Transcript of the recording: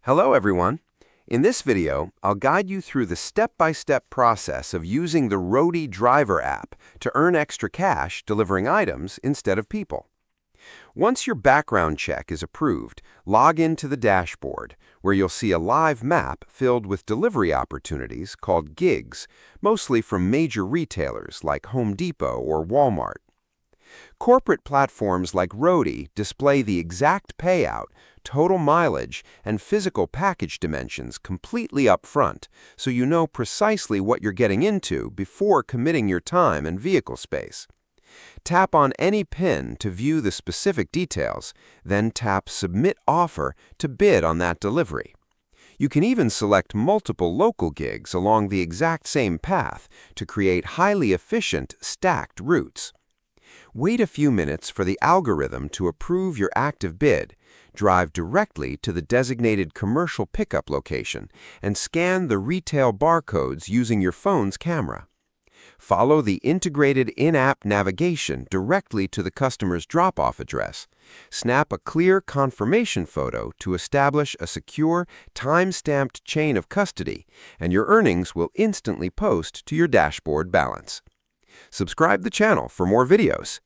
Hello everyone. In this video, I'll guide you through the step-by-step process of using the Roadie driver app to earn extra cash delivering items instead of people. Once your background check is approved, log into the dashboard, where you'll see a live map filled with delivery opportunities called gigs, mostly from major retailers like Home Depot or Walmart. Corporate platforms like Roadie display the exact payout, total mileage, and physical package dimensions completely up front, so you know precisely what you're getting into before committing your time and vehicle space. Tap on any pin to view the specific details, then tap Submit Offer to bid on that delivery. You can even select multiple local gigs along the exact same path to create highly efficient, stacked routes. Wait a few minutes for the algorithm to approve your active bid, drive directly to the designated commercial pickup location, and scan the retail barcodes using your phone's camera. Follow the integrated in-app navigation directly to the customer's drop-off address. Snap a clear confirmation photo to establish a secure, time-stamped chain of custody, and your earnings will instantly post to your dashboard balance. Subscribe the channel for more videos.